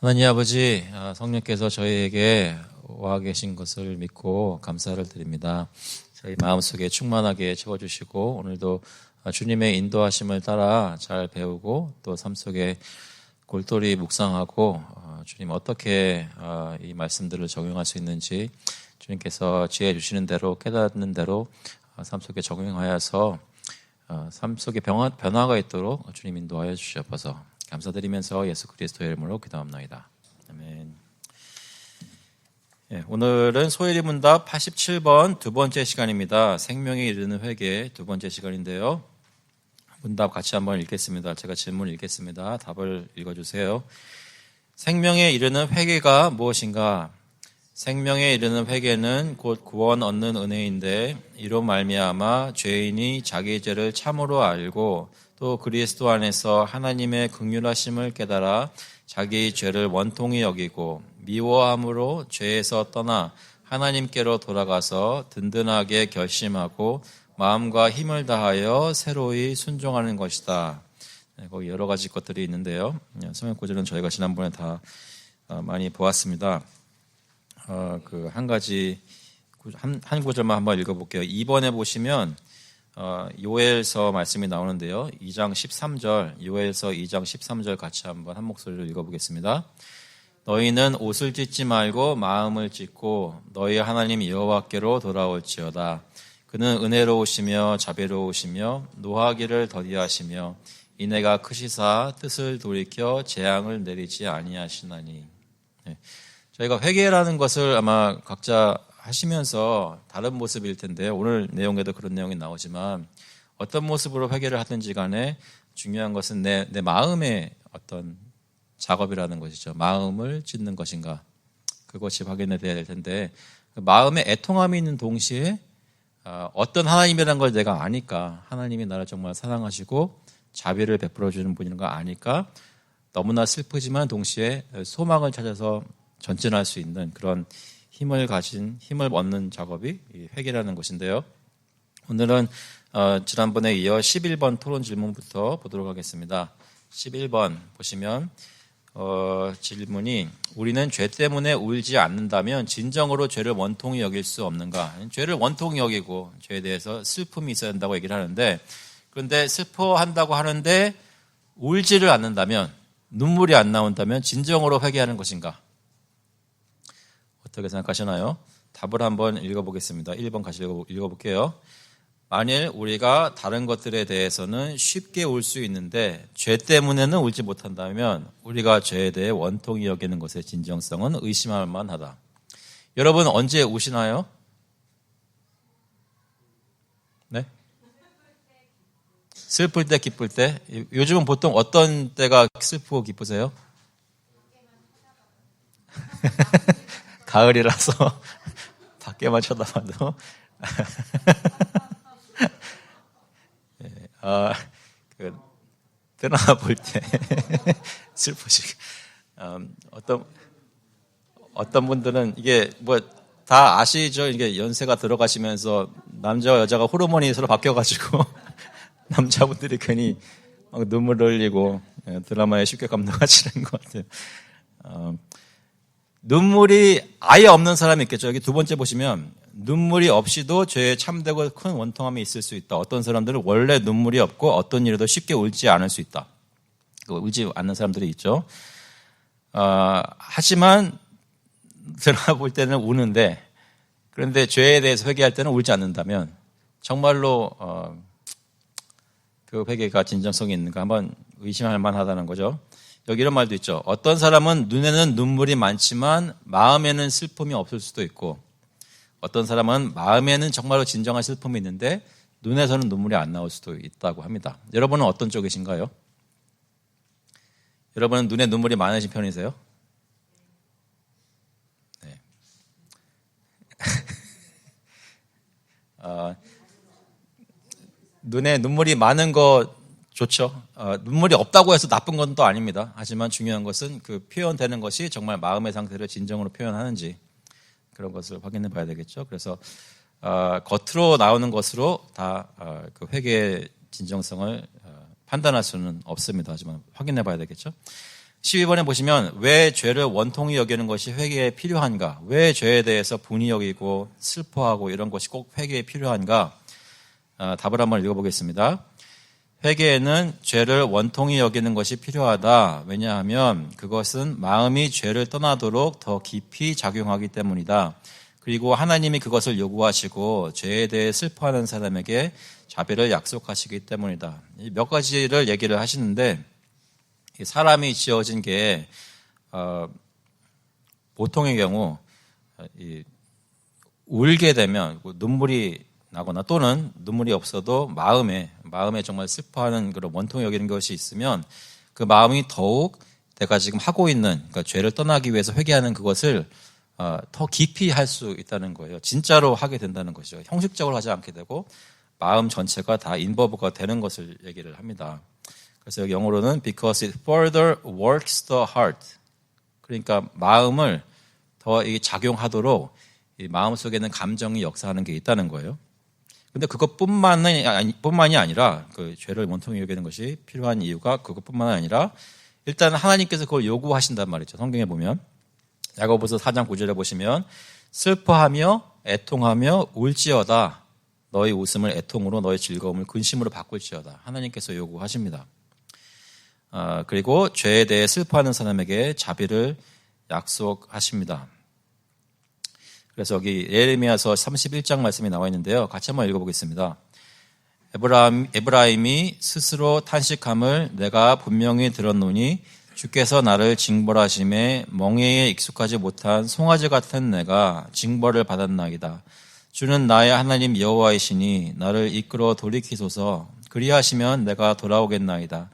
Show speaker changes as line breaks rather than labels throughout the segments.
하나님 아버지, 성령께서 저희에게 와 계신 것을 믿고 감사를 드립니다. 저희 마음속에 충만하게 채워주시고 오늘도 주님의 인도하심을 따라 잘 배우고 또 삶 속에 골똘히 묵상하고 주님 어떻게 이 말씀들을 적용할 수 있는지 주님께서 지혜 주시는 대로 깨닫는 대로 삶 속에 적용하여서 삶 속에 변화가 있도록 주님 인도하여 주시옵소서. 감사드리면서 예수 그리스도의 이름으로 기도합나이다. 아멘. 오늘은 소일이 문답 87번 두 번째 시간입니다. 생명에 이르는 회개 두 번째 시간인데요. 문답 같이 한번 읽겠습니다. 제가 질문을 읽겠습니다. 답을 읽어주세요. 생명에 이르는 회개가 무엇인가? 생명에 이르는 회개는 곧 구원 얻는 은혜인데 이로 말미암아 죄인이 자기 죄를 참으로 알고 또 그리스도 안에서 하나님의 긍휼하심을 깨달아 자기 죄를 원통히 여기고 미워함으로 죄에서 떠나 하나님께로 돌아가서 든든하게 결심하고 마음과 힘을 다하여 새로이 순종하는 것이다. 거기 여러 가지 것들이 있는데요. 성경 구절은 저희가 지난번에 다 많이 보았습니다. 한 가지 한 구절만 한번 읽어볼게요. 2번에 보시면 요엘서 말씀이 나오는데요. 2장 13절, 요엘서 2장 13절 같이 한번 한 목소리로 읽어보겠습니다. 너희는 옷을 찢지 말고 마음을 찢고 너희 하나님 여호와께로 돌아올지어다. 그는 은혜로우시며 자비로우시며 노하기를 더디하시며 인애가 크시사 뜻을 돌이켜 재앙을 내리지 아니하시나니. 저희가 회개라는 것을 아마 각자 하시면서 다른 모습일 텐데 오늘 내용에도 그런 내용이 나오지만 어떤 모습으로 회개를 하든지 간에 중요한 것은 내 마음의 어떤 작업이라는 것이죠. 마음을 찢는 것인가 그것이 확인해야 될 텐데 마음에 애통함이 있는 동시에 어떤 하나님이라는 걸 내가 아니까 하나님이 나를 정말 사랑하시고 자비를 베풀어 주는 분인 거 아니까 너무나 슬프지만 동시에 소망을 찾아서 전진할 수 있는 그런 힘을 얻는 작업이 회개라는 것인데요. 오늘은 지난번에 이어 11번 토론 질문부터 보도록 하겠습니다. 11번 보시면 질문이 우리는 죄 때문에 울지 않는다면 진정으로 죄를 원통히 여길 수 없는가? 죄를 원통히 여기고 죄에 대해서 슬픔이 있어야 한다고 얘기를 하는데 그런데 슬퍼한다고 하는데 울지를 않는다면 눈물이 안 나온다면 진정으로 회개하는 것인가? 어떻게 생각하시나요? 답을 한번 읽어보겠습니다. 1번 같이 읽어볼게요. 만일 우리가 다른 것들에 대해서는 쉽게 울 수 있는데 죄 때문에는 울지 못한다면 우리가 죄에 대해 원통히 여기는 것의 진정성은 의심할 만하다. 여러분 언제 우시나요? 네? 슬플 때, 기쁠 때? 요즘은 보통 어떤 때가 슬프고 기쁘세요? 가을이라서 밖에만 쳐다봐도 드라마 볼 때 슬프시고 어떤 분들은 이게 뭐 다 아시죠? 이게 연세가 들어가시면서 남자와 여자가 호르몬이 서로 바뀌어가지고 남자분들이 괜히 막 눈물을 흘리고 드라마에 쉽게 감동하시는 것 같아요. 눈물이 아예 없는 사람이 있겠죠. 여기 두 번째 보시면 눈물이 없이도 죄에 참되고 큰 원통함이 있을 수 있다. 어떤 사람들은 원래 눈물이 없고 어떤 일에도 쉽게 울지 않을 수 있다. 울지 않는 사람들이 있죠. 하지만 드라마 볼 때는 우는데 그런데 죄에 대해서 회개할 때는 울지 않는다면 정말로 그 회개가 진정성이 있는가 한번 의심할 만하다는 거죠. 여기 이런 말도 있죠. 어떤 사람은 눈에는 눈물이 많지만 마음에는 슬픔이 없을 수도 있고 어떤 사람은 마음에는 정말로 진정한 슬픔이 있는데 눈에서는 눈물이 안 나올 수도 있다고 합니다. 여러분은 어떤 쪽이신가요? 여러분은 눈에 눈물이 많으신 편이세요? 네. 눈에 눈물이 많은 거 좋죠. 눈물이 없다고 해서 나쁜 건 또 아닙니다. 하지만 중요한 것은 그 표현되는 것이 정말 마음의 상태를 진정으로 표현하는지 그런 것을 확인해 봐야 되겠죠. 그래서 겉으로 나오는 것으로 다 그 회개의 진정성을 판단할 수는 없습니다. 하지만 확인해 봐야 되겠죠. 12번에 보시면 왜 죄를 원통히 여기는 것이 회개에 필요한가? 왜 죄에 대해서 분이 여기고 슬퍼하고 이런 것이 꼭 회개에 필요한가? 답을 한번 읽어보겠습니다. 회개에는 죄를 원통히 여기는 것이 필요하다. 왜냐하면 그것은 마음이 죄를 떠나도록 더 깊이 작용하기 때문이다. 그리고 하나님이 그것을 요구하시고 죄에 대해 슬퍼하는 사람에게 자비를 약속하시기 때문이다. 몇 가지를 얘기를 하시는데 사람이 지어진 게 보통의 경우 울게 되면 눈물이 나거나 또는 눈물이 없어도 마음에 정말 슬퍼하는 그런 원통이 여기는 것이 있으면 그 마음이 더욱 내가 지금 하고 있는 그러니까 죄를 떠나기 위해서 회개하는 그것을 더 깊이 할 수 있다는 거예요. 진짜로 하게 된다는 것이죠. 형식적으로 하지 않게 되고 마음 전체가 다 인버브가 되는 것을 얘기를 합니다. 그래서 여기 영어로는 because it further works the heart. 그러니까 마음을 더 작용하도록 이 마음 속에는 감정이 역사하는 게 있다는 거예요. 근데 그것뿐만이 아니라 그 죄를 원통히 여기는 것이 필요한 이유가 그것뿐만 아니라 일단 하나님께서 그걸 요구하신단 말이죠. 성경에 보면 야고보서 4장 9절에 보시면 슬퍼하며 애통하며 울지어다. 너희 웃음을 애통으로 너희 즐거움을 근심으로 바꿀지어다. 하나님께서 요구하십니다. 그리고 죄에 대해 슬퍼하는 사람에게 자비를 약속하십니다. 그래서 여기 예레미야서 31장 말씀이 나와 있는데요. 같이 한번 읽어보겠습니다. 에브라임이 스스로 탄식함을 내가 분명히 들었노니 주께서 나를 징벌하심에 멍에에 익숙하지 못한 송아지 같은 내가 징벌을 받았나이다. 주는 나의 하나님 여호와이시니 나를 이끌어 돌이키소서. 그리하시면 내가 돌아오겠나이다.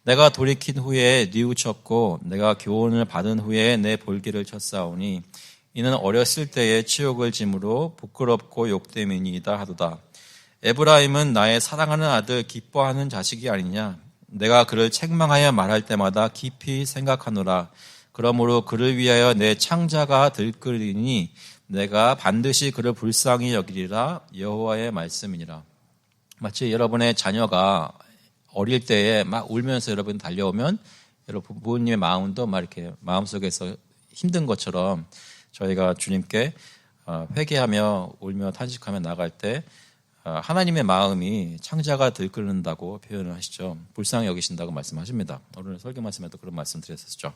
내가 돌이킨 후에 뉘우쳤고 내가 교훈을 받은 후에 내 볼기를 쳤사오니 이는 어렸을 때의 치욕을 짐으로 부끄럽고 욕됨이니이다 하도다. 에브라임은 나의 사랑하는 아들 기뻐하는 자식이 아니냐. 내가 그를 책망하여 말할 때마다 깊이 생각하노라. 그러므로 그를 위하여 내 창자가 들끓이니 내가 반드시 그를 불쌍히 여기리라. 여호와의 말씀이니라. 마치 여러분의 자녀가 어릴 때에 막 울면서 여러분 달려오면 여러분 부모님의 마음도 막 이렇게 마음속에서 힘든 것처럼 저희가 주님께 회개하며 울며 탄식하며 나갈 때 하나님의 마음이 창자가 들끓는다고 표현을 하시죠. 불쌍히 여기신다고 말씀하십니다. 오늘 설교 말씀에도 그런 말씀 드렸었죠.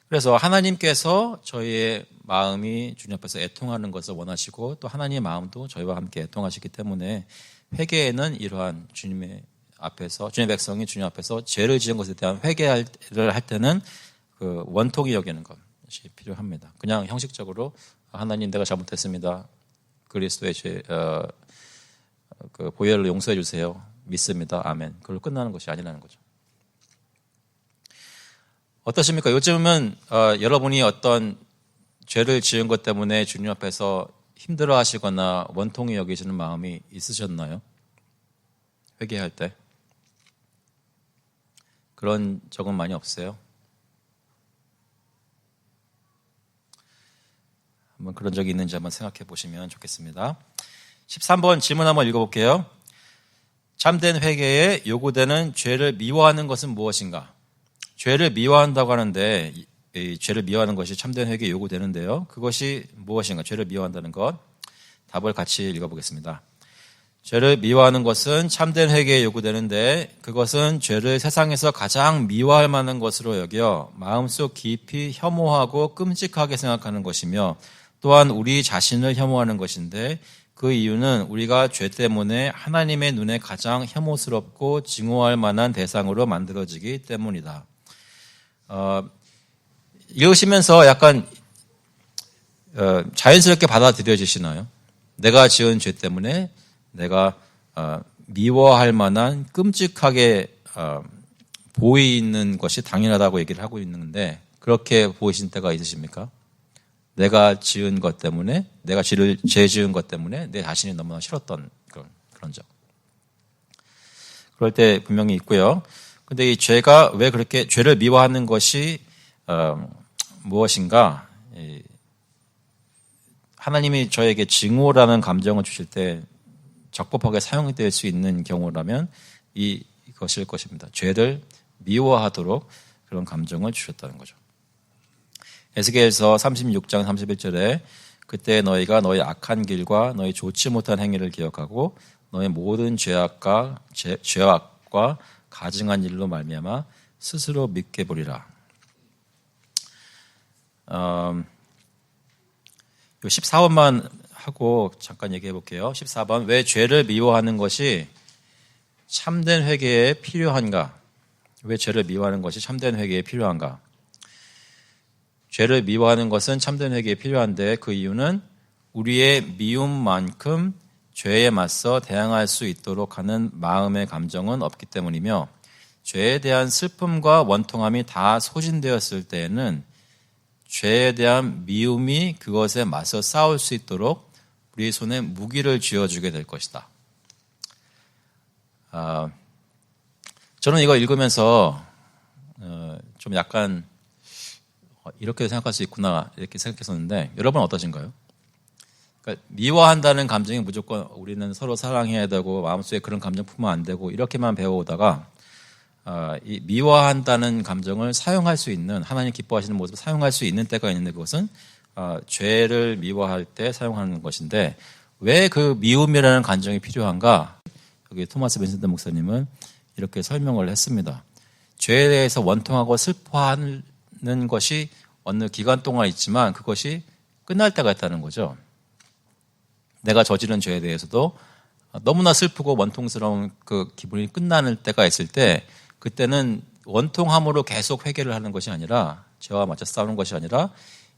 그래서 하나님께서 저희의 마음이 주님 앞에서 애통하는 것을 원하시고 또 하나님의 마음도 저희와 함께 애통하시기 때문에 회개에는 이러한 주님의 백성이 주님 앞에서 죄를 지은 것에 대한 회개를 할 때는 그 원통이 여기는 것이 필요합니다. 그냥 형식적으로 하나님 내가 잘못했습니다. 그리스도의 그 보혈로 용서해 주세요. 믿습니다. 아멘. 그걸로 끝나는 것이 아니라는 거죠. 어떠십니까? 요즘은 여러분이 어떤 죄를 지은 것 때문에 주님 앞에서 힘들어하시거나 원통이 여기시는 마음이 있으셨나요? 회개할 때 그런 적은 많이 없어요. 한번 그런 적이 있는지 한번 생각해 보시면 좋겠습니다. 13번 질문 한번 읽어볼게요. 참된 회개에 요구되는 죄를 미워하는 것은 무엇인가? 죄를 미워한다고 하는데 이 죄를 미워하는 것이 참된 회개에 요구되는데요. 그것이 무엇인가? 죄를 미워한다는 것. 답을 같이 읽어보겠습니다. 죄를 미워하는 것은 참된 회개에 요구되는데 그것은 죄를 세상에서 가장 미워할 만한 것으로 여겨 마음속 깊이 혐오하고 끔찍하게 생각하는 것이며 또한 우리 자신을 혐오하는 것인데 그 이유는 우리가 죄 때문에 하나님의 눈에 가장 혐오스럽고 증오할 만한 대상으로 만들어지기 때문이다. 읽으시면서 약간 자연스럽게 받아들여지시나요? 내가 지은 죄 때문에 내가 미워할 만한 끔찍하게 보이는 것이 당연하다고 얘기를 하고 있는데 그렇게 보이신 때가 있으십니까? 내가 지은 것 때문에 내가 죄 지은 것 때문에 내 자신이 너무나 싫었던 그런 적. 그럴 때 분명히 있고요. 근데 이 죄가 왜 그렇게 죄를 미워하는 것이 무엇인가? 하나님이 저에게 증오라는 감정을 주실 때 적법하게 사용될 수 있는 경우라면 이것일 것입니다. 죄를 미워하도록 그런 감정을 주셨다는 거죠. 에스겔서 36장 31절에 그때 너희가 너희 악한 길과 너희 좋지 못한 행위를 기억하고 너희 모든 죄악과 가증한 일로 말미암아 스스로 믿게 보리라. 14번만 하고 잠깐 얘기해 볼게요. 14번, 왜 죄를 미워하는 것이 참된 회개에 필요한가? 왜 죄를 미워하는 것이 참된 회개에 필요한가? 죄를 미워하는 것은 참된 회개에 필요한데 그 이유는 우리의 미움만큼 죄에 맞서 대항할 수 있도록 하는 마음의 감정은 없기 때문이며 죄에 대한 슬픔과 원통함이 다 소진되었을 때에는 죄에 대한 미움이 그것에 맞서 싸울 수 있도록 우리 손에 무기를 쥐어주게 될 것이다. 저는 이거 읽으면서 좀 약간 이렇게 생각할 수 있구나 이렇게 생각했었는데 여러분 어떠신가요? 그러니까 미워한다는 감정이 무조건 우리는 서로 사랑해야 되고 마음속에 그런 감정 품으면 안 되고 이렇게만 배워오다가 이 미워한다는 감정을 사용할 수 있는 하나님 기뻐하시는 모습을 사용할 수 있는 때가 있는데 그것은 죄를 미워할 때 사용하는 것인데 왜 그 미움이라는 감정이 필요한가? 여기 토마스 빈센트 목사님은 이렇게 설명을 했습니다. 죄에 대해서 원통하고 슬퍼하는 것이 어느 기간 동안 있지만 그것이 끝날 때가 있다는 거죠. 내가 저지른 죄에 대해서도 너무나 슬프고 원통스러운 그 기분이 끝나는 때가 있을 때 그때는 원통함으로 계속 회개를 하는 것이 아니라 죄와 맞서 싸우는 것이 아니라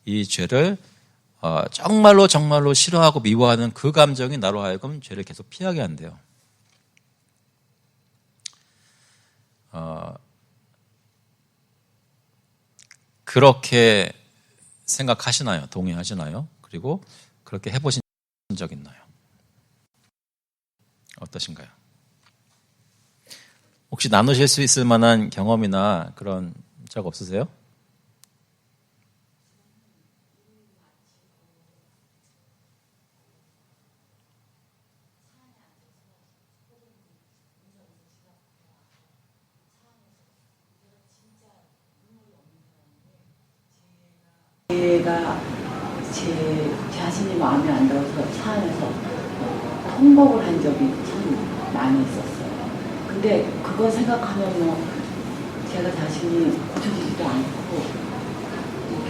이 죄를 정말로 싫어하고 미워하는 그 감정이 나로 하여금 죄를 계속 피하게 한대요. 그렇게 생각하시나요? 동의하시나요? 그리고 그렇게 해보신 적 있나요? 어떠신가요? 혹시 나누실 수 있을 만한 경험이나 그런 적 없으세요?
제가 제 자신이 마음에 안 들어서 차 안에서 통곡을 한 적이 참 많이 있었어요. 근데 그거 생각하면 제가 자신이 고쳐지지도 않고 이렇게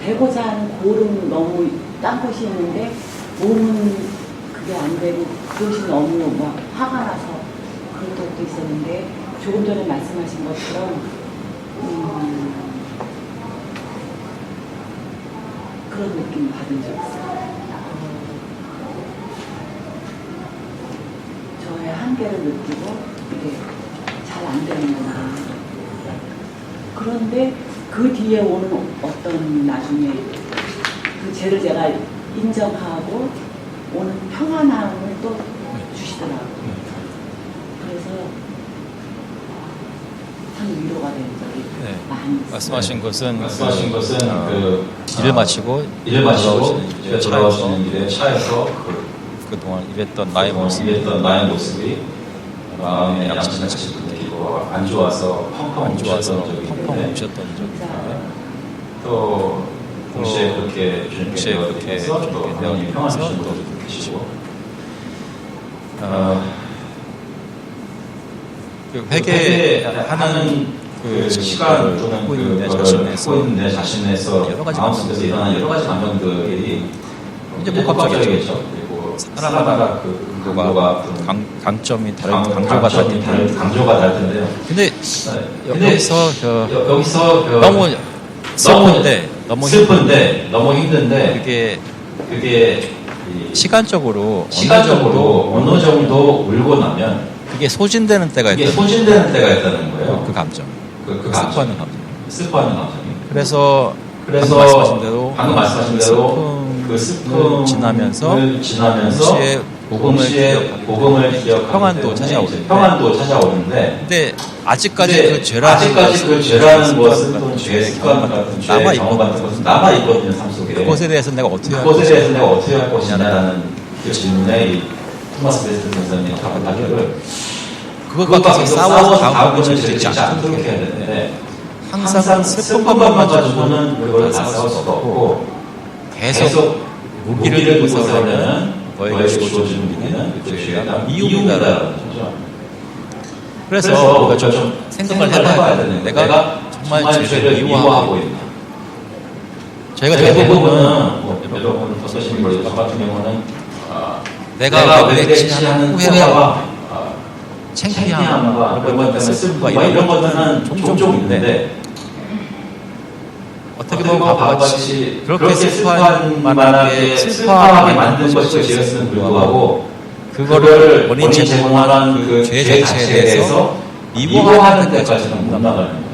되고자 하는 골은 너무 딴 곳이 있는데 몸은 그게 안 되고 그것이 너무 막 화가 나서 그런 적도 있었는데 조금 전에 말씀하신 것처럼 그런 느낌 받은 적 있어요. 저의 한계를 느끼고 이게 잘 안 되는구나. 그런데 그 뒤에 오는 어떤 나중에 그 죄를 제가 인정하고 오는 평안함을 또 주시더라고요. 그래서 참 위로가 된 적이 많이 있어요.
말씀하신 것은
일을 마치고 돌아오시는 길에 차에서
그동안 일했던 나의 모습이
마음에 양심을 느끼고 안 좋아서 펑펑 우셨던 적이 있는데 또 동시에 그렇게 되어지면서 또 하나님이 평안을 주시는 것도 느끼시고
그 회개하는 그 시간 또는 그
내 자신에서
여러 가지
마음속에서 일어나는 여러 가지 감정들이
이제 복합적이죠.
그리고
사람마다 그 근거가 강점이 다른 강조가
다를 텐데요.
근데 여기서 너무 슬픈데 너무 힘든데 그게 시간적으로
어느 정도 울고 나면
그게 소진되는 때가
있다는 거예요.
그 감정.
슬퍼하는 감정이.
그래서 방금 말씀하신 대로 그 슬픔을 지나면서 동시에 복음을 기억하고
평안도 찾아오는데
근데 아직까지 그 죄라는 것은 또 죄의 습관 같은 죄의 경험 같은 것은 남아 있거든요, 삶 속에. 그것에 대해서 내가 어떻게 할 것이냐라는 그 질문에 이 토마스 베스트 선생님이 답을 하기를 그것과 계속 싸워서 다음번에 죄를 짓지 않도록 해야 되는데 항상 슬픈 것만 가지고는 그걸 다 싸울 수가 없고 계속 무기를 들고 싸우려면 너에게 주어진 무기는 그 죄에 대한 미움이다라는 거죠. 그래서 우리가 좀 생각을 해봐야 되는데 내가 정말 죄를 미워하고 있나. 저희가 대부분은 여러분 어떠신 걸로 저 같은 경우는 내가 왜 지하는 후회와 창피함과 그런 것 때문에 슬픔과 이런 것들은 종종 있는데 어떻게 보면 바보같이 그렇게 슬퍼할 만하게 슬퍼하게 만든 것이 죄였음에도 불구하고 그거를 원인 제공하는 그 죄 자체에 대해서 미워하는 데까지는 못 나가는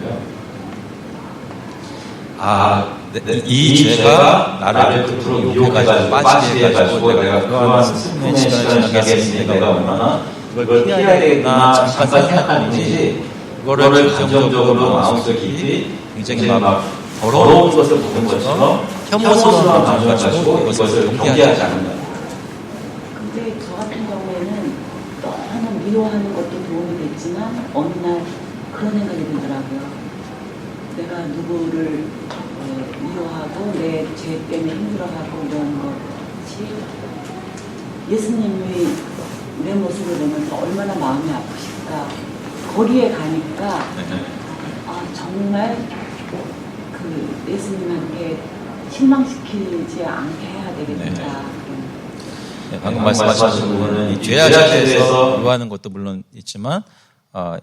거예요. 이 죄가 나를 그토록 유혹해가지고 빠지게 해가지고 내가 그러한 슬픔의 시간을 지나게 했으니 내가 얼마나 그걸 피해야 되겠구나 잠깐 생각하는 거지 그거를 감정적으로 마음속 깊이 굉장히 막 더러운 것을 보는 것처럼 혐오스러운 감정을 가지고 이것을 경계하지 않는다.
근데 저 같은 경우에는 너무 미워하는 것도 도움이 됐지만 어느 날 그런 생각이 들더라고요. 내가 누구를 미워하고 내 죄 때문에 힘들어하고 이런 것이 예수님이 내 모습을 보면서 얼마나 마음이 아프실까. 거리에 가니까 정말 그 예수님한테 실망시키지 않게 해야 되겠다.
네, 방금 말씀하신 부분은 이 죄에 대해서 미워하는 것도 물론 있지만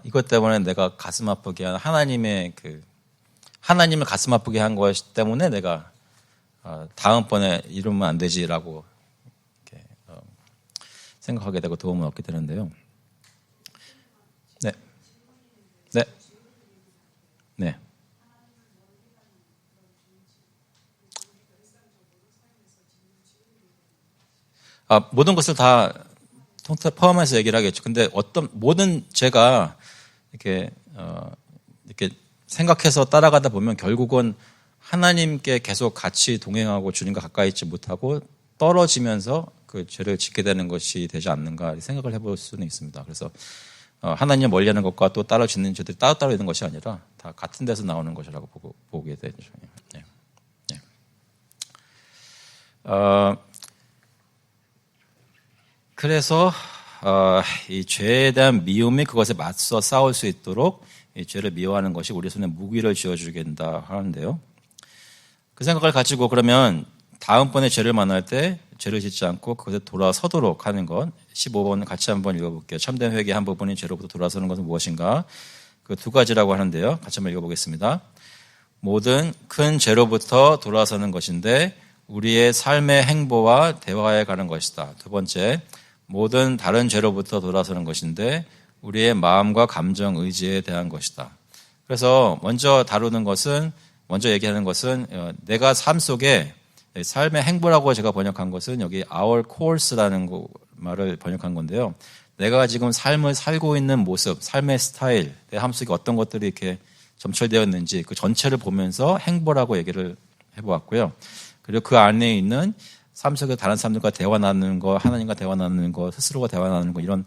이것 때문에 내가 가슴 아프게 한 하나님을 가슴 아프게 한 것 때문에 내가 다음번에 이러면 안 되지라고 이렇게 생각하게 되고 도움을 얻게 되는데요. 네. 네. 네. 모든 것을 다 포함해서 얘기를 하겠죠. 근데 모든 죄가 이렇게 생각해서 따라가다 보면 결국은 하나님께 계속 같이 동행하고 주님과 가까이 있지 못하고 떨어지면서 그 죄를 짓게 되는 것이 되지 않는가 생각을 해볼 수는 있습니다. 그래서 하나님 멀리하는 것과 또 따로 짓는 죄들이 따로따로 있는 것이 아니라 다 같은 데서 나오는 것이라고 보게 되죠. 네. 네. 그래서 이 죄에 대한 미움이 그것에 맞서 싸울 수 있도록 이 죄를 미워하는 것이 우리 손에 무기를 쥐어주게 된다 하는데요. 그 생각을 가지고 그러면 다음번에 죄를 만날 때 죄를 짓지 않고 그것에 돌아서도록 하는 것 15번 같이 한번 읽어볼게요. 참된 회개 한 부분이 죄로부터 돌아서는 것은 무엇인가? 그 두 가지라고 하는데요. 같이 한번 읽어보겠습니다. 모든 큰 죄로부터 돌아서는 것인데 우리의 삶의 행보와 대화해 가는 것이다. 두 번째, 모든 다른 죄로부터 돌아서는 것인데 우리의 마음과 감정, 의지에 대한 것이다. 그래서 먼저 얘기하는 것은 내가 삶 속에 삶의 행보라고 제가 번역한 것은 여기 our course라는 말을 번역한 건데요. 내가 지금 삶을 살고 있는 모습, 삶의 스타일, 내 삶 속에 어떤 것들이 이렇게 점철되어 있는지 그 전체를 보면서 행보라고 얘기를 해보았고요. 그리고 그 안에 있는 삶 속에 다른 사람들과 대화 나누는 거, 하나님과 대화 나누는 거, 스스로가 대화 나누는 거 이런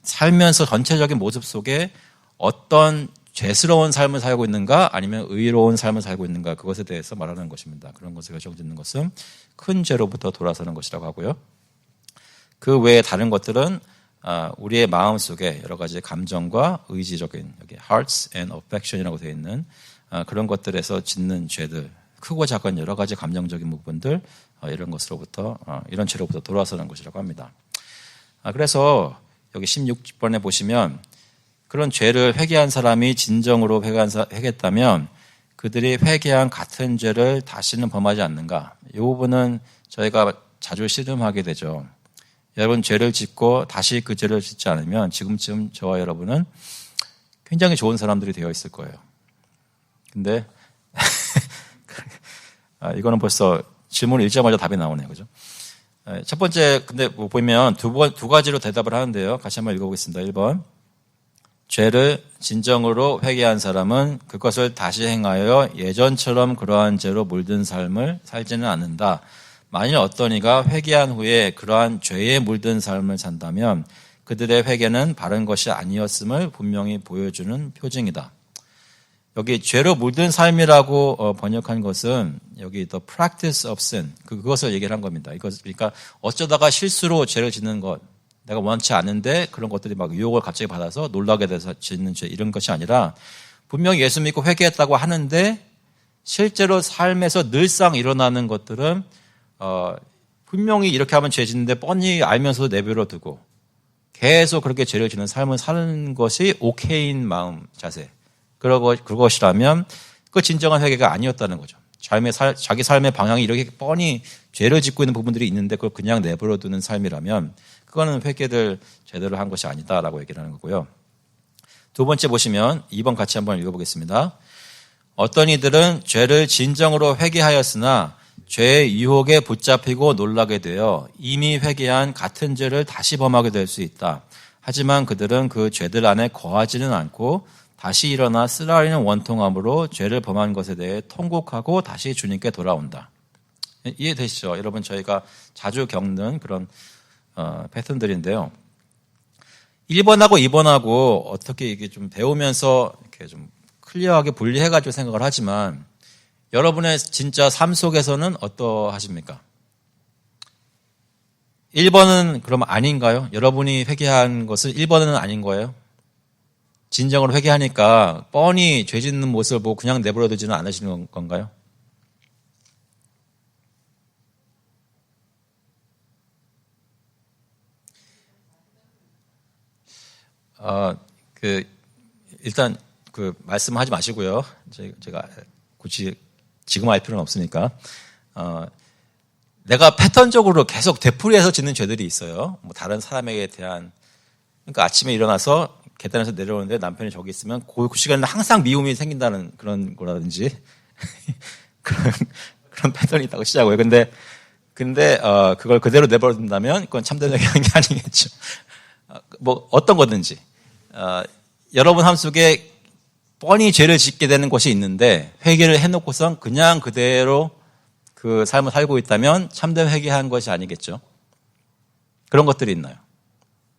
살면서 전체적인 모습 속에 어떤 죄스러운 삶을 살고 있는가 아니면 의로운 삶을 살고 있는가 그것에 대해서 말하는 것입니다. 그런 것을 결정짓는 것은 큰 죄로부터 돌아서는 것이라고 하고요. 그 외에 다른 것들은 우리의 마음 속에 여러 가지 감정과 의지적인 여기 hearts and affection이라고 되어 있는 그런 것들에서 짓는 죄들 크고 작은 여러 가지 감정적인 부분들 이런 것으로부터 이런 죄로부터 돌아서는 것이라고 합니다. 그래서 여기 16번에 보시면 그런 죄를 회개한 사람이 진정으로 회개했다면 그들이 회개한 같은 죄를 다시는 범하지 않는가? 이 부분은 저희가 자주 씨름하게 되죠. 여러분 죄를 짓고 다시 그 죄를 짓지 않으면 지금쯤 저와 여러분은 굉장히 좋은 사람들이 되어 있을 거예요. 근데 이거는 벌써 질문을 읽자마자 답이 나오네요. 그죠? 첫 번째, 근데 보면 두 가지로 대답을 하는데요. 같이 한번 읽어보겠습니다. 1번. 죄를 진정으로 회개한 사람은 그것을 다시 행하여 예전처럼 그러한 죄로 물든 삶을 살지는 않는다. 만일 어떤 이가 회개한 후에 그러한 죄에 물든 삶을 산다면 그들의 회개는 바른 것이 아니었음을 분명히 보여주는 표징이다. 여기 죄로 물든 삶이라고 번역한 것은 여기 the practice of sin 그것을 얘기를 한 겁니다. 그러니까 어쩌다가 실수로 죄를 짓는 것, 내가 원치 않은데 그런 것들이 막 유혹을 갑자기 받아서 놀라게 돼서 짓는 죄 이런 것이 아니라 분명히 예수 믿고 회개했다고 하는데 실제로 삶에서 늘상 일어나는 것들은 분명히 이렇게 하면 죄 짓는데 뻔히 알면서도 내버려 두고 계속 그렇게 죄를 짓는 삶을 사는 것이 오케이인 마음 자세. 그것이라면 그 진정한 회개가 아니었다는 거죠. 자기 삶의 방향이 이렇게 뻔히 죄를 짓고 있는 부분들이 있는데 그걸 그냥 내버려 두는 삶이라면 그거는 회개를 제대로 한 것이 아니다라고 얘기를 하는 거고요. 두 번째 보시면 2번 같이 한번 읽어보겠습니다. 어떤 이들은 죄를 진정으로 회개하였으나 죄의 유혹에 붙잡히고 놀라게 되어 이미 회개한 같은 죄를 다시 범하게 될 수 있다. 하지만 그들은 그 죄들 안에 거하지는 않고 다시 일어나 쓰라리는 원통함으로 죄를 범한 것에 대해 통곡하고 다시 주님께 돌아온다. 이해되시죠? 여러분 저희가 자주 겪는 그런 패턴들인데요. 1번하고 2번하고 어떻게 이게 좀 배우면서 이렇게 좀 클리어하게 분리해가지고 생각을 하지만 여러분의 진짜 삶 속에서는 어떠하십니까? 1번은 그럼 아닌가요? 여러분이 회개한 것을 1번은 아닌 거예요? 진정으로 회개하니까 뻔히 죄 짓는 모습을 보고 그냥 내버려 두지는 않으시는 건가요? 일단 말씀하지 마시고요. 제가 굳이 지금 알 필요는 없으니까. 내가 패턴적으로 계속 되풀이해서 짓는 죄들이 있어요. 뭐 다른 사람에게 대한 그러니까 아침에 일어나서 계단에서 내려오는데 남편이 저기 있으면 그 시간에는 항상 미움이 생긴다는 그런 거라든지 그런 패턴이 있다고 시작해요. 근데 그걸 그대로 내버려둔다면 그건 참된 회개하는 게 아니겠죠. 뭐 어떤 거든지 여러분 삶 속에 뻔히 죄를 짓게 되는 것이 있는데 회개를 해놓고선 그냥 그대로 그 삶을 살고 있다면 참된 회개한 것이 아니겠죠. 그런 것들이 있나요?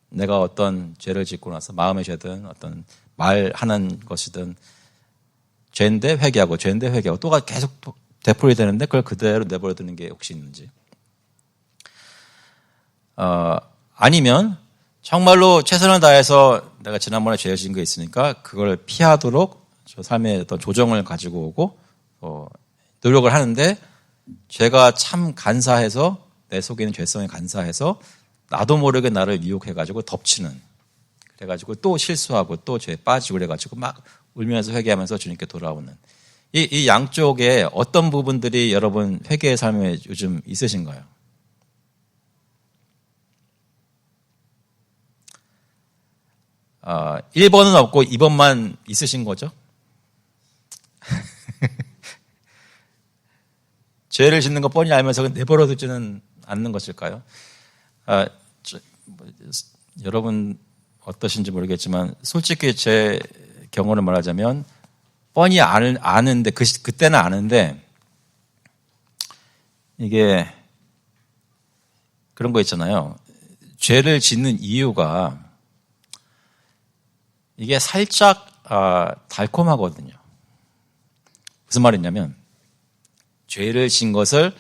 내가 어떤 죄를 짓고 나서 마음의 죄든 어떤 말하는 것이든 죄인데 회개하고 죄인데 회개하고 또가 계속 되풀이 되는데 그걸 그대로 내버려두는 게 혹시 있는지. 아니면 정말로 최선을 다해서 내가 지난번에 죄를 지은 거 있으니까 그걸 피하도록 저 삶의 어떤 조정을 가지고 오고 노력을 하는데 죄가 참 간사해서 내 속에 있는 죄성이 간사해서 나도 모르게 나를 유혹해가지고 덮치는 그래가지고 또 실수하고 또 죄에 빠지고 그래가지고 막 울면서 회개하면서 주님께 돌아오는 이 양쪽에 어떤 부분들이 여러분 회개의 삶에 요즘 있으신가요? 아, 1번은 없고 2번만 있으신 거죠? 죄를 짓는 거 뻔히 알면서 내버려 두지는 않는 것일까요? 여러분 어떠신지 모르겠지만 솔직히 제 경험을 말하자면 뻔히 아는데 그때는 아는데 이게 그런 거 있잖아요. 죄를 짓는 이유가 이게 살짝 달콤하거든요. 무슨 말이냐면 죄를 진 것을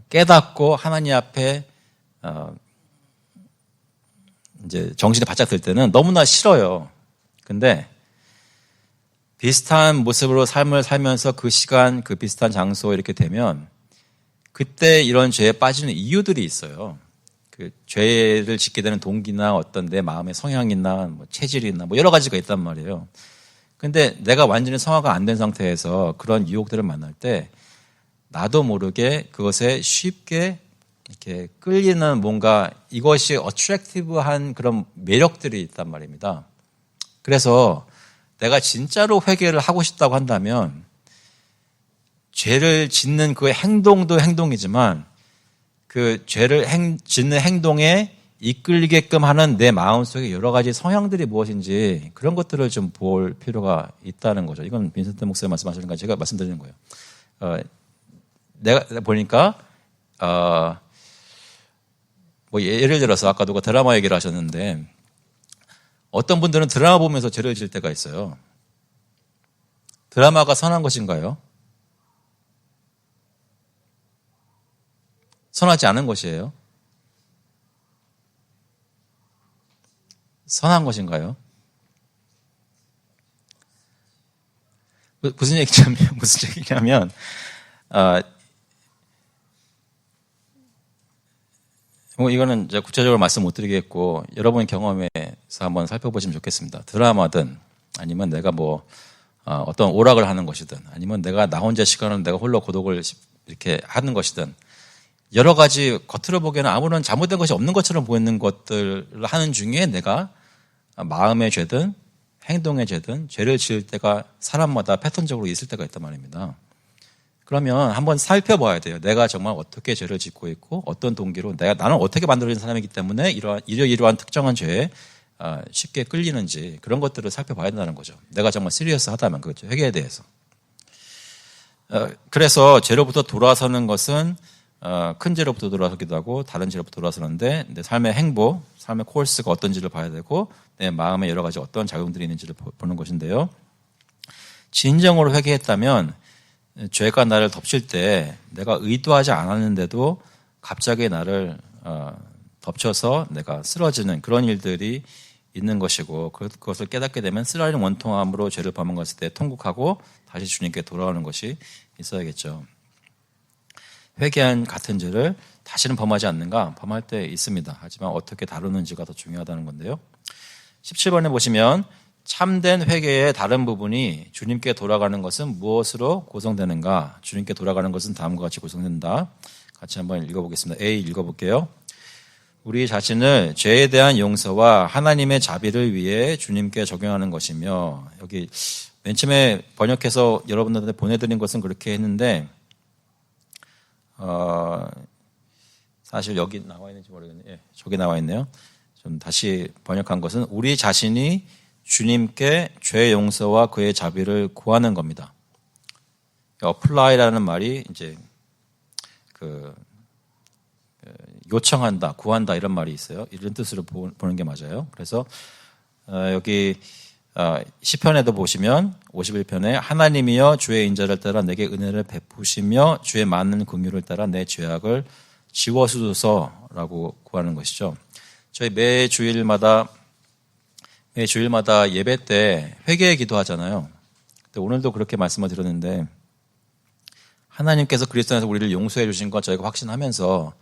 깨닫고 하나님 앞에 이제 정신이 바짝 들 때는 너무나 싫어요. 근데 비슷한 모습으로 삶을 살면서 그 시간, 그 비슷한 장소 이렇게 되면 그때 이런 죄에 빠지는 이유들이 있어요. 그 죄를 짓게 되는 동기나 어떤 내 마음의 성향이나 뭐 체질이나 뭐 여러 가지가 있단 말이에요. 근데 내가 완전히 성화가 안 된 상태에서 그런 유혹들을 만날 때 나도 모르게 그것에 쉽게 이렇게 끌리는 뭔가 이것이 어트랙티브한 그런 매력들이 있단 말입니다. 그래서 내가 진짜로 회개를 하고 싶다고 한다면 죄를 짓는 그 행동도 행동이지만 그 죄를 짓는 행동에 이끌리게끔 하는 내 마음속에 여러 가지 성향들이 무엇인지 그런 것들을 좀 볼 필요가 있다는 거죠. 이건 빈센트 목사님 말씀하시는 거 제가 말씀드리는 거예요. 내가 보니까 뭐 예를 들어서 아까 누가 드라마 얘기를 하셨는데 어떤 분들은 드라마 보면서 죄를 지을 때가 있어요. 드라마가 선한 것인가요? 선하지 않은 것이에요? 선한 것인가요? 무슨 얘기냐면, 뭐 이거는 이제 구체적으로 말씀 못 드리겠고, 여러분 경험에서 한번 살펴보시면 좋겠습니다. 드라마든, 아니면 내가 뭐, 어떤 오락을 하는 것이든, 아니면 내가 나 혼자 시간을 내가 홀로 고독을 이렇게 하는 것이든, 여러 가지 겉으로 보기에는 아무런 잘못된 것이 없는 것처럼 보이는 것들을 하는 중에 내가 마음의 죄든 행동의 죄든 죄를 지을 때가 사람마다 패턴적으로 있을 때가 있단 말입니다. 그러면 한번 살펴봐야 돼요. 내가 정말 어떻게 죄를 짓고 있고 어떤 동기로 나는 어떻게 만들어진 사람이기 때문에 이러한 특정한 죄에 쉽게 끌리는지 그런 것들을 살펴봐야 된다는 거죠. 내가 정말 시리어스하다면 그렇죠. 회개에 대해서. 그래서 죄로부터 돌아서는 것은 큰 죄로부터 돌아서기도 하고 다른 죄로부터 돌아서는데 내 삶의 행보, 삶의 코र्스가 어떤지를 봐야 되고 내 마음에 여러 가지 어떤 작용들이 있는지를 보는 것인데요. 진정으로 회개했다면 죄가 나를 덮칠 때 내가 의도하지 않았는데도 갑자기 나를 덮쳐서 내가 쓰러지는 그런 일들이 있는 것이고 그것을 깨닫게 되면 쓰라린 원통함으로 죄를 범한 것을 때 통곡하고 다시 주님께 돌아오는 것이 있어야겠죠. 회개한 같은 죄를 다시는 범하지 않는가? 범할 때 있습니다. 하지만 어떻게 다루는지가 더 중요하다는 건데요. 17번에 보시면 참된 회개의 다른 부분이 주님께 돌아가는 것은 무엇으로 구성되는가? 주님께 돌아가는 것은 다음과 같이 구성된다. 같이 한번 읽어보겠습니다. A 읽어볼게요. 우리 자신을 죄에 대한 용서와 하나님의 자비를 위해 주님께 적용하는 것이며 여기 맨 처음에 번역해서 여러분들한테 보내드린 것은 그렇게 했는데 사실 여기 나와 있는지 모르겠네요. 예, 저기 나와 있네요. 좀 다시 번역한 것은 우리 자신이 주님께 죄 용서와 그의 자비를 구하는 겁니다. apply라는 말이 이제 요청한다, 구한다 이런 말이 있어요. 이런 뜻으로 보는 게 맞아요. 그래서 여기 시편에도 보시면 51편에 하나님이여 주의 인자를 따라 내게 은혜를 베푸시며 주의 많은 긍휼을 따라 내 죄악을 지워주소서라고 구하는 것이죠. 저희 매 주일마다 예배 때 회개의 기도하잖아요. 근데 오늘도 그렇게 말씀을 드렸는데 하나님께서 그리스도 안에서 우리를 용서해 주신 것 저희가 확신하면서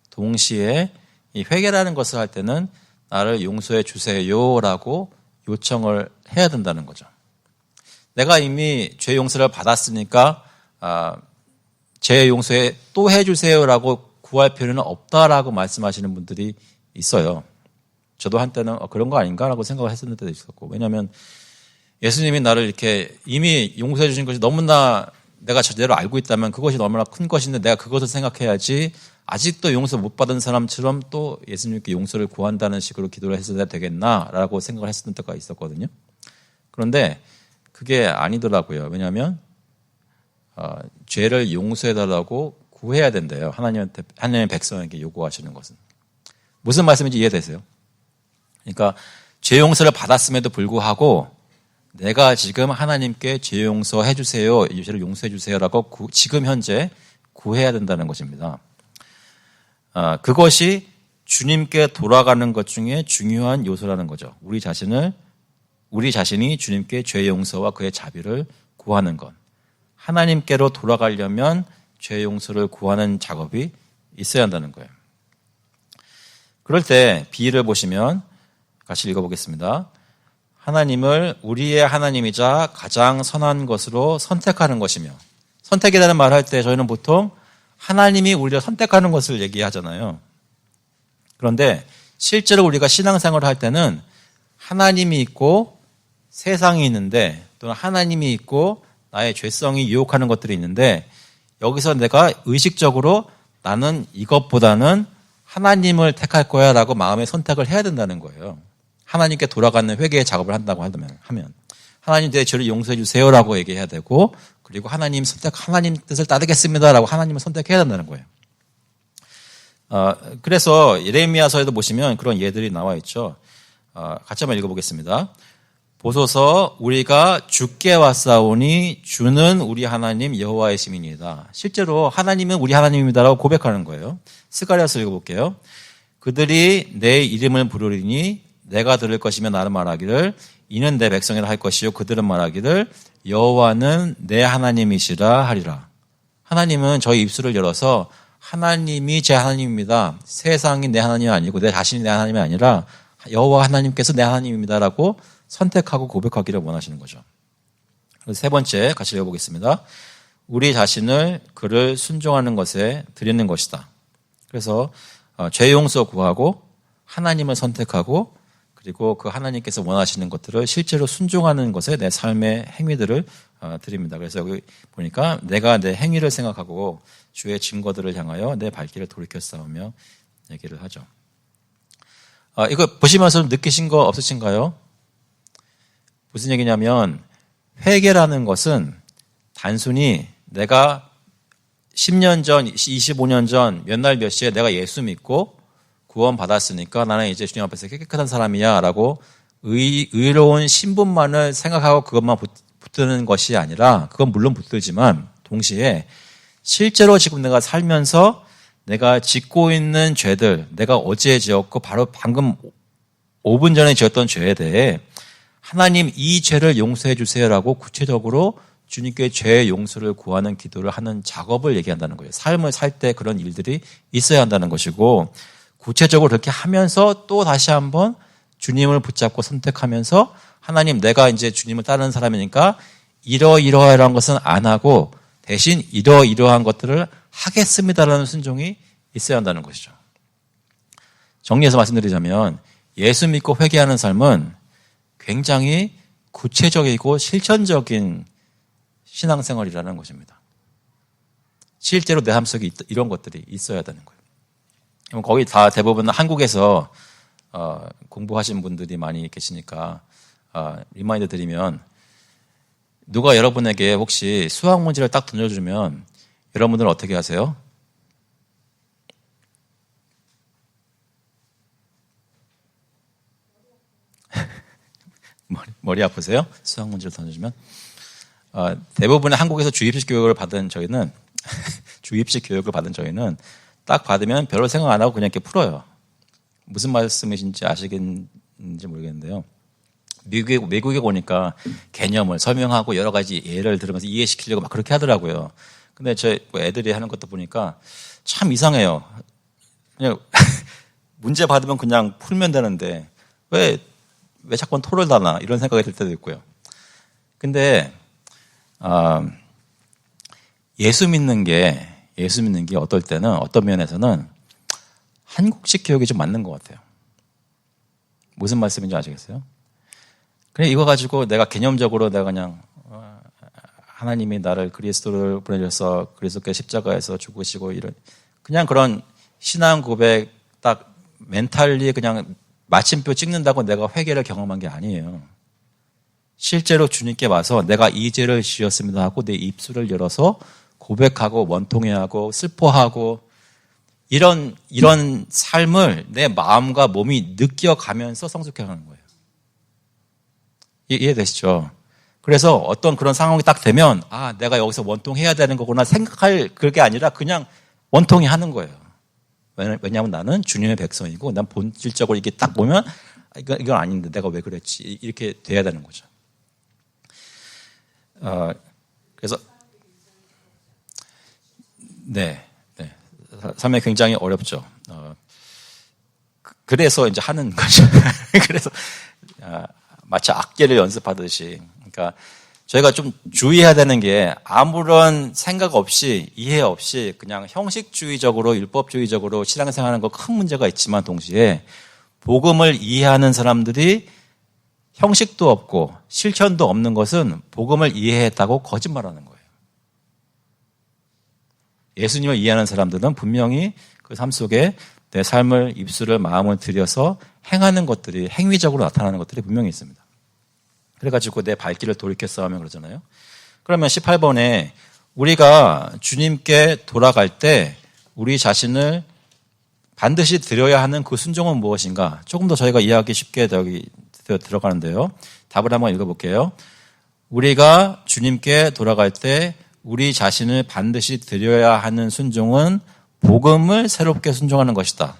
동시에 이 회개라는 것을 할 때는 나를 용서해 주세요라고 요청을 해야 된다는 거죠. 내가 이미 죄 용서를 받았으니까 죄 용서에 또 해주세요라고 구할 필요는 없다라고 말씀하시는 분들이 있어요. 저도 한때는 그런 거 아닌가라고 생각을 했었는 때도 있었고 왜냐하면 예수님이 나를 이렇게 이미 용서해 주신 것이 너무나 내가 제대로 알고 있다면 그것이 너무나 큰 것인데 내가 그것을 생각해야지 아직도 용서 못 받은 사람처럼 또 예수님께 용서를 구한다는 식으로 기도를 했어야 되겠나라고 생각을 했었던 때가 있었거든요. 그런데 그게 아니더라고요. 왜냐하면 죄를 용서해달라고 구해야 된대요. 하나님의 백성에게 요구하시는 것은. 무슨 말씀인지 이해되세요? 그러니까 죄 용서를 받았음에도 불구하고 내가 지금 하나님께 죄 용서해 주세요. 이 죄를 용서해 주세요라고 지금 현재 구해야 된다는 것입니다. 그것이 주님께 돌아가는 것 중에 중요한 요소라는 거죠. 우리 자신이 주님께 죄 용서와 그의 자비를 구하는 것. 하나님께로 돌아가려면 죄 용서를 구하는 작업이 있어야 한다는 거예요. 그럴 때 B를 보시면 같이 읽어보겠습니다. 하나님을 우리의 하나님이자 가장 선한 것으로 선택하는 것이며 선택이라는 말을 할 때 저희는 보통 하나님이 우리를 선택하는 것을 얘기하잖아요. 그런데 실제로 우리가 신앙생활을 할 때는 하나님이 있고 세상이 있는데 또는 하나님이 있고 나의 죄성이 유혹하는 것들이 있는데 여기서 내가 의식적으로 나는 이것보다는 하나님을 택할 거야 라고 마음의 선택을 해야 된다는 거예요. 하나님께 돌아가는 회개의 작업을 한다고 하면 하나님 내 죄를 용서해 주세요라고 얘기해야 되고 그리고 하나님 뜻을 따르겠습니다라고 하나님을 선택해야 된다는 거예요. 그래서 예레미야서에도 보시면 그런 예들이 나와 있죠. 같이 한번 읽어보겠습니다. 보소서 우리가 주께 왔사오니 주는 우리 하나님 여호와의 시민이다. 실제로 하나님은 우리 하나님입니다라고 고백하는 거예요. 스가랴서 읽어볼게요. 그들이 내 이름을 부르리니 내가 들을 것이며 나는 말하기를 이는 내 백성이라 할 것이요 그들은 말하기를 여호와는 내 하나님이시라 하리라. 하나님은 저희 입술을 열어서 하나님이 제 하나님입니다. 세상이 내 하나님이 아니고 내 자신이 내 하나님이 아니라 여호와 하나님께서 내 하나님입니다라고 선택하고 고백하기를 원하시는 거죠. 그래서 세 번째 같이 읽어보겠습니다. 우리 자신을 그를 순종하는 것에 드리는 것이다. 그래서 죄 용서 구하고 하나님을 선택하고 그리고 그 하나님께서 원하시는 것들을 실제로 순종하는 것에 내 삶의 행위들을 드립니다. 그래서 여기 보니까 내가 내 행위를 생각하고 주의 증거들을 향하여 내 발길을 돌이켜 싸우며 얘기를 하죠. 이거 보시면서 느끼신 거 없으신가요? 무슨 얘기냐면 회개라는 것은 단순히 내가 10년 전, 25년 전 몇 날 몇 시에 내가 예수 믿고 구원 받았으니까 나는 이제 주님 앞에서 깨끗한 사람이야 라고 의로운 신분만을 생각하고 그것만 붙드는 것이 아니라 그건 물론 붙들지만 동시에 실제로 지금 내가 살면서 내가 짓고 있는 죄들, 내가 어제 지었고 바로 방금 5분 전에 지었던 죄에 대해 하나님 이 죄를 용서해 주세요라고 구체적으로 주님께 죄의 용서를 구하는 기도를 하는 작업을 얘기한다는 거예요. 삶을 살 때 그런 일들이 있어야 한다는 것이고 구체적으로 그렇게 하면서 또 다시 한번 주님을 붙잡고 선택하면서 하나님 내가 이제 주님을 따르는 사람이니까 이러이러한 것은 안 하고 대신 이러이러한 것들을 하겠습니다라는 순종이 있어야 한다는 것이죠. 정리해서 말씀드리자면 예수 믿고 회개하는 삶은 굉장히 구체적이고 실천적인 신앙생활이라는 것입니다. 실제로 내 삶 속에 이런 것들이 있어야 되는 거예요. 거기 다 대부분 한국에서 공부하신 분들이 많이 계시니까 리마인드 드리면 누가 여러분에게 혹시 수학 문제를 딱 던져주면 여러분들은 어떻게 하세요? 머리 아프세요? 수학 문제를 던져주면? 대부분의 한국에서 주입식 교육을 받은 저희는 딱 받으면 별로 생각 안 하고 그냥 이렇게 풀어요. 무슨 말씀이신지 아시겠는지 모르겠는데요. 미국에 오니까 개념을 설명하고 여러 가지 예를 들으면서 이해시키려고 막 그렇게 하더라고요. 근데 저 애들이 하는 것도 보니까 참 이상해요. 그냥 문제 받으면 그냥 풀면 되는데 왜 자꾸 토를 다나 이런 생각이 들 때도 있고요. 근데 예수 믿는 게 어떨 때는 어떤 면에서는 한국식 교육이 좀 맞는 것 같아요. 무슨 말씀인지 아시겠어요? 그냥 이거 가지고 내가 개념적으로 내가 그냥 하나님이 나를 그리스도를 보내줘서 그리스도께 십자가에서 죽으시고 이런 그냥 그런 신앙 고백 딱 멘탈리 그냥 마침표 찍는다고 내가 회개를 경험한 게 아니에요. 실제로 주님께 와서 내가 이 죄를 지었습니다 하고 내 입술을 열어서 고백하고 원통해하고 슬퍼하고 이런 삶을 내 마음과 몸이 느껴가면서 성숙해가는 거예요. 이해되시죠? 그래서 어떤 그런 상황이 딱 되면 내가 여기서 원통해야 되는 거구나 생각할 그게 아니라 그냥 원통해 하는 거예요. 왜냐하면 나는 주님의 백성이고 난 본질적으로 이게 딱 보면 이건 아닌데 내가 왜 그랬지 이렇게 돼야 되는 거죠. 그래서 네. 삶이 굉장히 어렵죠. 그래서 이제 하는 거죠. 그래서 마치 악기를 연습하듯이. 그러니까 저희가 좀 주의해야 되는 게 아무런 생각 없이 이해 없이 그냥 형식주의적으로 율법주의적으로 신앙생활하는 거 큰 문제가 있지만 동시에 복음을 이해하는 사람들이 형식도 없고 실천도 없는 것은 복음을 이해했다고 거짓말하는 거예요. 예수님을 이해하는 사람들은 분명히 그 삶 속에 내 삶을 입술을 마음을 들여서 행하는 것들이 행위적으로 나타나는 것들이 분명히 있습니다. 그래가지고 내 발길을 돌이켜 싸우면 그러잖아요. 그러면 18번에 우리가 주님께 돌아갈 때 우리 자신을 반드시 드려야 하는 그 순종은 무엇인가? 조금 더 저희가 이해하기 쉽게 여기 들어가는데요. 답을 한번 읽어볼게요. 우리가 주님께 돌아갈 때 우리 자신을 반드시 드려야 하는 순종은 복음을 새롭게 순종하는 것이다.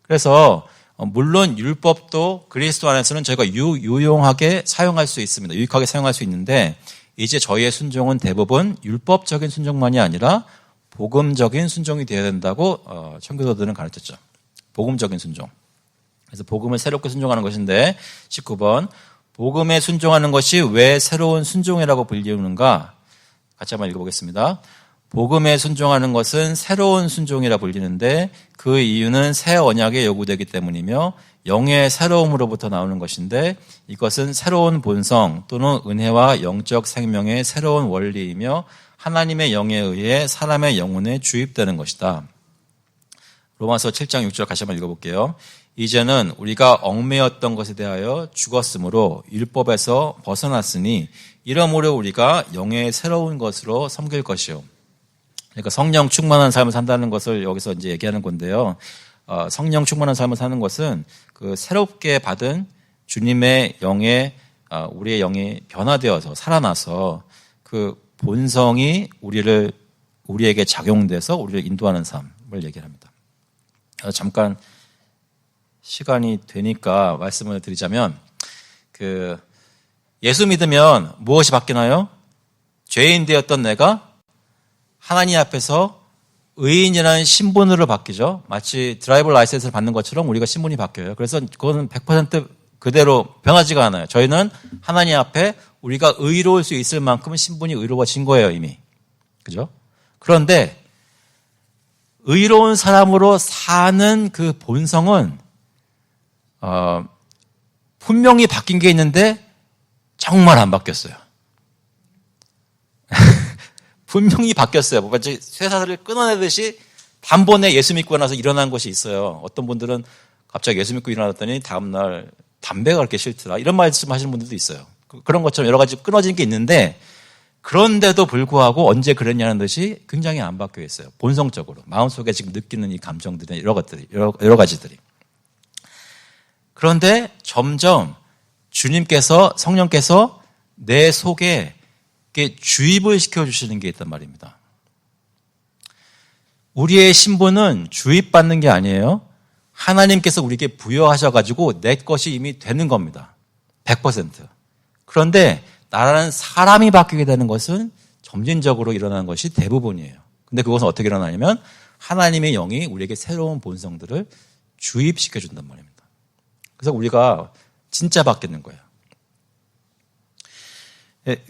그래서 물론 율법도 그리스도 안에서는 저희가 유용하게 사용할 수 있습니다. 유익하게 사용할 수 있는데 이제 저희의 순종은 대부분 율법적인 순종만이 아니라 복음적인 순종이 되어야 된다고 청교도들은 가르쳤죠. 복음적인 순종. 그래서 복음을 새롭게 순종하는 것인데 19번 복음에 순종하는 것이 왜 새로운 순종이라고 불리는가? 같이 한번 읽어보겠습니다. 복음에 순종하는 것은 새로운 순종이라 불리는데 그 이유는 새 언약에 요구되기 때문이며 영의 새로움으로부터 나오는 것인데 이것은 새로운 본성 또는 은혜와 영적 생명의 새로운 원리이며 하나님의 영에 의해 사람의 영혼에 주입되는 것이다. 로마서 7장 6절 다시 한번 읽어볼게요. 이제는 우리가 얽매였던 것에 대하여 죽었으므로 율법에서 벗어났으니 이러므로 우리가 영의 새로운 것으로 섬길 것이요. 그러니까 성령 충만한 삶을 산다는 것을 여기서 이제 얘기하는 건데요. 성령 충만한 삶을 사는 것은 그 새롭게 받은 주님의 영에 우리의 영이 변화되어서 살아나서 그 본성이 우리에게 작용돼서 우리를 인도하는 삶을 얘기합니다. 잠깐 시간이 되니까 말씀을 드리자면 예수 믿으면 무엇이 바뀌나요? 죄인 되었던 내가 하나님 앞에서 의인이라는 신분으로 바뀌죠. 마치 드라이버 라이센스를 받는 것처럼 우리가 신분이 바뀌어요. 그래서 그거는 100% 그대로 변하지가 않아요. 저희는 하나님 앞에 우리가 의로울 수 있을 만큼 신분이 의로워진 거예요, 이미. 그죠? 그런데 의로운 사람으로 사는 그 본성은 분명히 바뀐 게 있는데 정말 안 바뀌었어요. 분명히 바뀌었어요. 마치 쇠사슬을 끊어내듯이 단번에 예수 믿고 나서 일어난 것이 있어요. 어떤 분들은 갑자기 예수 믿고 일어났더니 다음날 담배가 그렇게 싫더라. 이런 말씀 하시는 분들도 있어요. 그런 것처럼 여러 가지 끊어진 게 있는데 그런데도 불구하고 언제 그랬냐는 듯이 굉장히 안 바뀌어 있어요. 본성적으로. 마음속에 지금 느끼는 이 감정들이 여러 가지들이. 그런데 점점 주님께서 성령께서 내 속에 주입을 시켜주시는 게 있단 말입니다. 우리의 신분은 주입받는 게 아니에요. 하나님께서 우리에게 부여하셔가지고 내 것이 이미 되는 겁니다. 100%. 그런데 나라는 사람이 바뀌게 되는 것은 점진적으로 일어나는 것이 대부분이에요. 근데 그것은 어떻게 일어나냐면 하나님의 영이 우리에게 새로운 본성들을 주입시켜준단 말입니다. 그래서 우리가 진짜 바뀌는 거예요.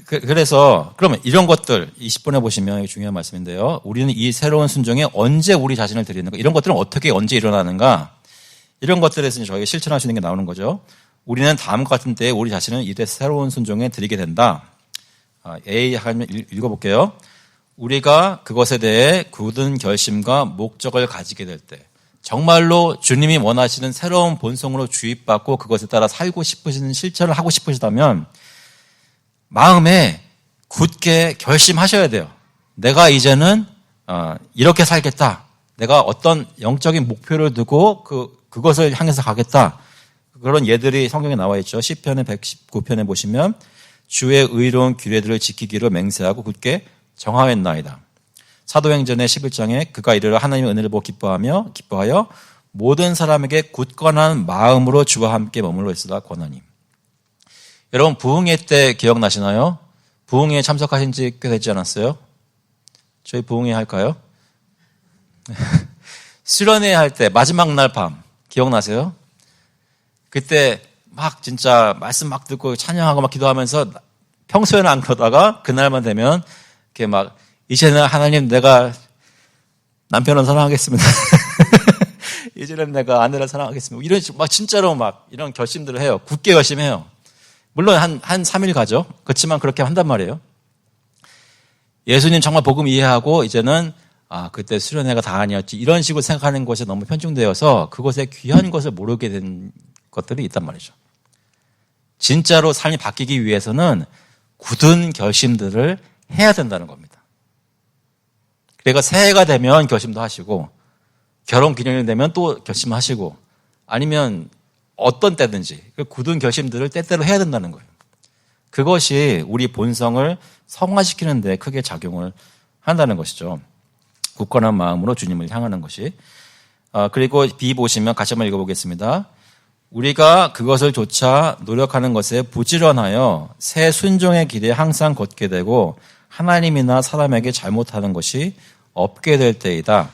그래서 그러면 이런 것들 20번에 보시면 중요한 말씀인데요. 우리는 이 새로운 순종에 언제 우리 자신을 드리는가? 이런 것들은 어떻게 언제 일어나는가? 이런 것들에서 저희가 실천할 수 있는 게 나오는 거죠. 우리는 다음과 같은 때에 우리 자신을 이래 새로운 순종에 드리게 된다. A 하면 읽어볼게요. 우리가 그것에 대해 굳은 결심과 목적을 가지게 될 때 정말로 주님이 원하시는 새로운 본성으로 주입받고 그것에 따라 살고 싶으시는 실천을 하고 싶으시다면 마음에 굳게 결심하셔야 돼요. 내가 이제는 이렇게 살겠다. 내가 어떤 영적인 목표를 두고 그것을 향해서 가겠다. 그런 예들이 성경에 나와 있죠. 시편의 119편에 보시면 주의 의로운 규례들을 지키기로 맹세하고 굳게 정하였나이다. 사도행전의 11장에 그가 이르러 하나님의 은혜를 보고 기뻐하여 모든 사람에게 굳건한 마음으로 주와 함께 머물러 있으라 권하니. 여러분 부흥회 때 기억나시나요? 부흥회에 참석하신 지 꽤 되지 않았어요? 저희 부흥회 할까요? 수련회 할 때 마지막 날 밤 기억나세요? 그때 막 진짜 말씀 막 듣고 찬양하고 막 기도하면서 평소에는 안 그러다가 그날만 되면 이렇게 막 이제는 하나님 내가 남편을 사랑하겠습니다. 이제는 내가 아내를 사랑하겠습니다. 이런 막 진짜로 막 이런 결심들을 해요. 굳게 결심해요. 물론 한 3일 가죠. 그렇지만 그렇게 한단 말이에요. 예수님 정말 복음 이해하고 이제는 그때 수련회가 다 아니었지 이런 식으로 생각하는 것이 너무 편중되어서 그것의 귀한 것을 모르게 된 것들이 있단 말이죠. 진짜로 삶이 바뀌기 위해서는 굳은 결심들을 해야 된다는 겁니다. 그러니까 새해가 되면 결심도 하시고 결혼 기념일 되면 또 결심하시고 아니면 어떤 때든지 그 굳은 결심들을 때때로 해야 된다는 거예요. 그것이 우리 본성을 성화시키는 데 크게 작용을 한다는 것이죠. 굳건한 마음으로 주님을 향하는 것이. 그리고 B 보시면 같이 한번 읽어보겠습니다. 우리가 그것을 조차 노력하는 것에 부지런하여 새 순종의 길에 항상 걷게 되고 하나님이나 사람에게 잘못하는 것이 없게 될 때이다.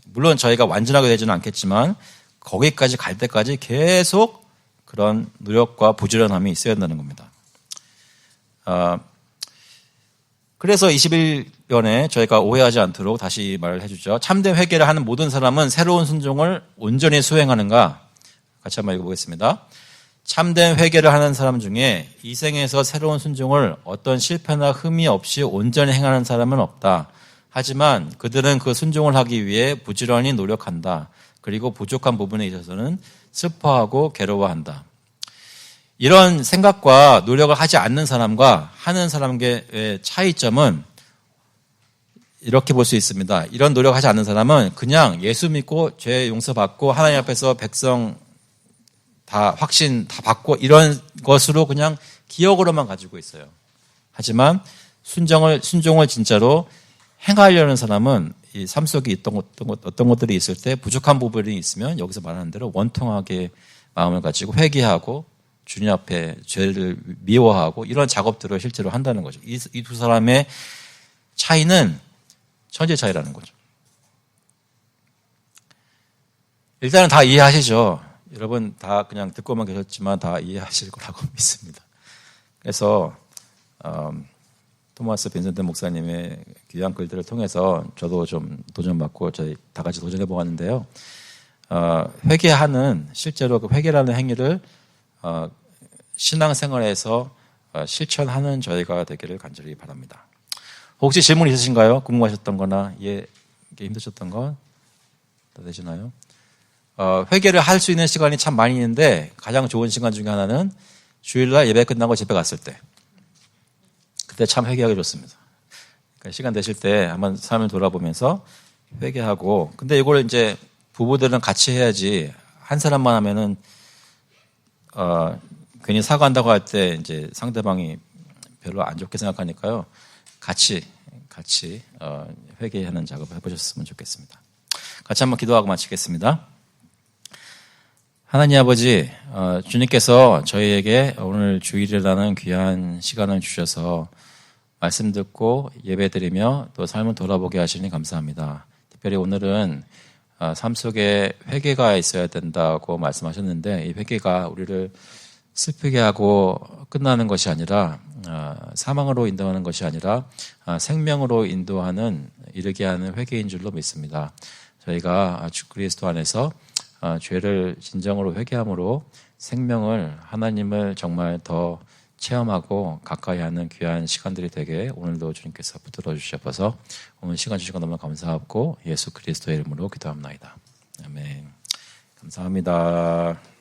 물론 저희가 완전하게 되지는 않겠지만 거기까지 갈 때까지 계속 그런 노력과 부지런함이 있어야 한다는 겁니다. 그래서 21년에 저희가 오해하지 않도록 다시 말을 해주죠. 참된 회개를 하는 모든 사람은 새로운 순종을 온전히 수행하는가? 같이 한번 읽어보겠습니다. 참된 회개를 하는 사람 중에 이 생에서 새로운 순종을 어떤 실패나 흠이 없이 온전히 행하는 사람은 없다. 하지만 그들은 그 순종을 하기 위해 부지런히 노력한다. 그리고 부족한 부분에 있어서는 슬퍼하고 괴로워한다. 이런 생각과 노력을 하지 않는 사람과 하는 사람의 차이점은 이렇게 볼 수 있습니다. 이런 노력하지 않는 사람은 그냥 예수 믿고 죄 용서받고 하나님 앞에서 백성 다 확신 다 받고 이런 것으로 그냥 기억으로만 가지고 있어요. 하지만 순종을 진짜로 행하려는 사람은 이 삶 속에 어떤 것들이 있을 때 부족한 부분이 있으면 여기서 말하는 대로 원통하게 마음을 가지고 회개하고 주님 앞에 죄를 미워하고 이런 작업들을 실제로 한다는 거죠. 이 두 사람의 차이는 천지 차이라는 거죠. 일단은 다 이해하시죠? 여러분 다 그냥 듣고만 계셨지만 다 이해하실 거라고 믿습니다. 그래서 토마스 빈센트 목사님의 귀한 글들을 통해서 저도 좀 도전받고 저희 다 같이 도전해 보았는데요. 회개하는 실제로 그 회개라는 행위를 신앙생활에서 실천하는 저희가 되기를 간절히 바랍니다. 혹시 질문 있으신가요? 궁금하셨던 거나 이게 힘드셨던 거 다 되시나요? 회개를 할 수 있는 시간이 참 많이 있는데 가장 좋은 시간 중에 하나는 주일날 예배 끝나고 집에 갔을 때 그때 참 회개하기 좋습니다. 그러니까 시간 되실 때 한번 삶을 돌아보면서 회개하고 근데 이걸 이제 부부들은 같이 해야지 한 사람만 하면은 괜히 사과한다고 할 때 이제 상대방이 별로 안 좋게 생각하니까요. 같이 회개하는 작업을 해보셨으면 좋겠습니다. 같이 한번 기도하고 마치겠습니다. 하나님 아버지, 주님께서 저희에게 오늘 주일이라는 귀한 시간을 주셔서 말씀 듣고 예배드리며 또 삶을 돌아보게 하시니 감사합니다. 특별히 오늘은 삶 속에 회개가 있어야 된다고 말씀하셨는데 이 회개가 우리를 슬프게 하고 끝나는 것이 아니라 사망으로 인도하는 것이 아니라 생명으로 인도하는 이르게 하는 회개인 줄로 믿습니다. 저희가 주 그리스도 안에서 죄를 진정으로 회개함으로 생명을 하나님을 정말 더 체험하고 가까이 하는 귀한 시간들이 되게 오늘도 주님께서 붙들어 주셔서 오늘 시간 주시고 너무 감사하고 예수 그리스도의 이름으로 기도합니다. 아멘. 감사합니다.